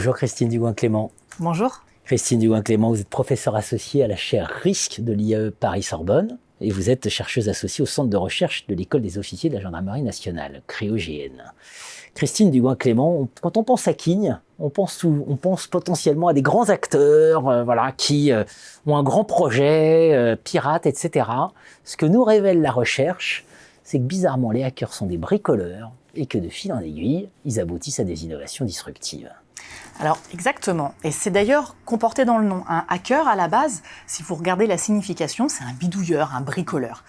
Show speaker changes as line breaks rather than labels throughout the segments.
Bonjour Christine Dugouin-Clément.
Bonjour.
Christine Dugouin-Clément, vous êtes professeure associée à la chaire Risque de l'IAE Paris-Sorbonne et vous êtes chercheuse associée au centre de recherche de l'école des officiers de la gendarmerie nationale, CREOGN. Christine Dugouin-Clément, quand on pense à King, on pense potentiellement à des grands acteurs qui ont un grand projet, pirates, etc. Ce que nous révèle la recherche, c'est que bizarrement les hackers sont des bricoleurs et que de fil en aiguille, ils aboutissent à des innovations disruptives.
Alors exactement, et c'est d'ailleurs comporté dans le nom. Un hacker à la base, si vous regardez la signification, c'est un bidouilleur, un bricoleur.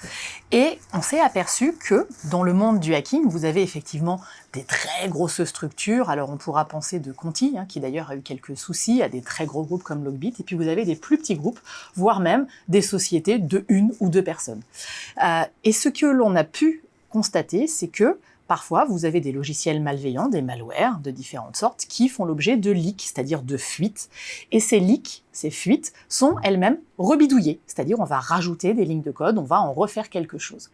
Et on s'est aperçu que dans le monde du hacking, vous avez effectivement des très grosses structures. Alors on pourra penser de Conti, qui d'ailleurs a eu quelques soucis, à des très gros groupes comme Logbit, et puis vous avez des plus petits groupes, voire même des sociétés de 1 ou 2 personnes. Et ce que l'on a pu constater, c'est que parfois, vous avez des logiciels malveillants, des malwares de différentes sortes, qui font l'objet de leaks, c'est-à-dire de fuites. Et ces leaks, ces fuites, sont elles-mêmes rebidouillées, c'est-à-dire on va rajouter des lignes de code, on va en refaire quelque chose.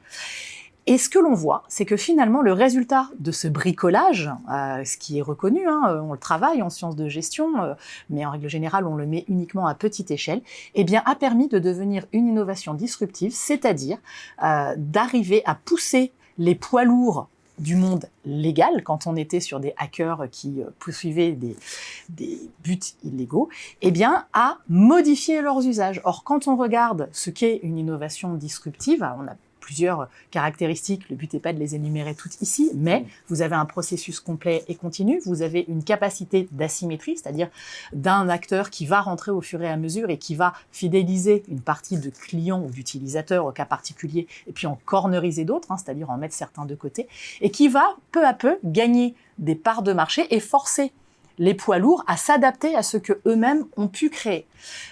Et ce que l'on voit, c'est que finalement, le résultat de ce bricolage, ce qui est reconnu, on le travaille en sciences de gestion, mais en règle générale, on le met uniquement à petite échelle, eh bien, a permis de devenir une innovation disruptive, c'est-à-dire d'arriver à pousser les poids lourds du monde légal, quand on était sur des hackers qui poursuivaient des buts illégaux, eh bien, à modifier leurs usages. Or, quand on regarde ce qu'est une innovation disruptive, on a plusieurs caractéristiques, le but n'est pas de les énumérer toutes ici, mais vous avez un processus complet et continu, vous avez une capacité d'asymétrie, c'est-à-dire d'un acteur qui va rentrer au fur et à mesure et qui va fidéliser une partie de clients ou d'utilisateurs au cas particulier, et puis en corneriser d'autres, c'est-à-dire en mettre certains de côté, et qui va peu à peu gagner des parts de marché et forcer les poids lourds à s'adapter à ce que eux-mêmes ont pu créer.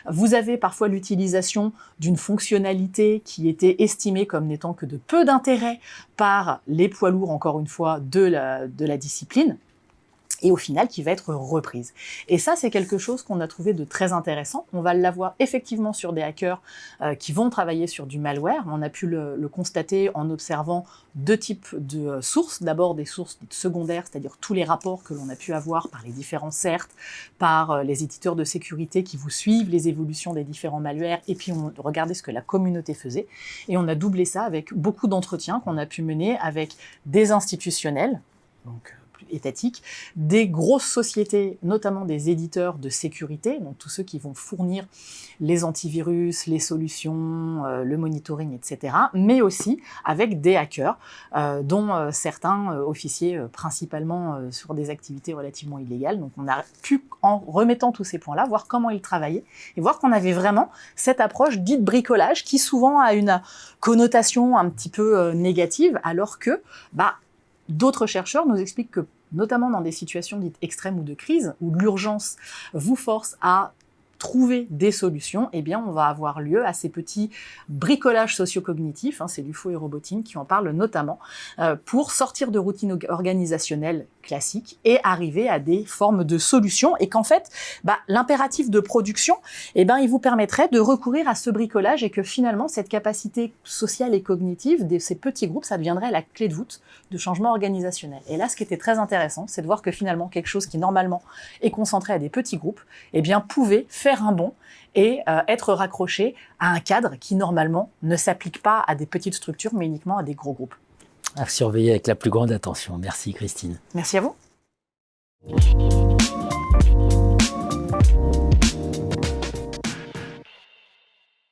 Vous avez parfois l'utilisation d'une fonctionnalité qui était estimée comme n'étant que de peu d'intérêt par les poids lourds, encore une fois, de la discipline, et au final qui va être reprise. Et ça, c'est quelque chose qu'on a trouvé de très intéressant. On va l'avoir effectivement sur des hackers qui vont travailler sur du malware. On a pu le constater en observant 2 types de sources. D'abord des sources secondaires, c'est-à-dire tous les rapports que l'on a pu avoir par les différents CERT, par les éditeurs de sécurité qui vous suivent les évolutions des différents malwares, et puis on regardait ce que la communauté faisait. Et on a doublé ça avec beaucoup d'entretiens qu'on a pu mener avec des institutionnels, donc étatiques, des grosses sociétés, notamment des éditeurs de sécurité, donc tous ceux qui vont fournir les antivirus, les solutions, le monitoring, etc., mais aussi avec des hackers, dont certains officiers principalement sur des activités relativement illégales. Donc on a pu, en remettant tous ces points-là, voir comment ils travaillaient et voir qu'on avait vraiment cette approche dite bricolage qui souvent a une connotation un petit peu négative, alors que d'autres chercheurs nous expliquent que, notamment dans des situations dites extrêmes ou de crise, où l'urgence vous force à trouver des solutions, eh bien, on va avoir lieu à ces petits bricolages socio-cognitifs, c'est Lufo et Robotine qui en parlent notamment, pour sortir de routines organisationnelles classiques et arriver à des formes de solutions, et qu'en fait, l'impératif de production, il vous permettrait de recourir à ce bricolage, et que finalement, cette capacité sociale et cognitive de ces petits groupes, ça deviendrait la clé de voûte de changement organisationnel. Et là, ce qui était très intéressant, c'est de voir que finalement, quelque chose qui normalement est concentré à des petits groupes, pouvait faire un bond et être raccroché à un cadre qui normalement ne s'applique pas à des petites structures, mais uniquement à des gros groupes.
À surveiller avec la plus grande attention. Merci Christine.
Merci à vous.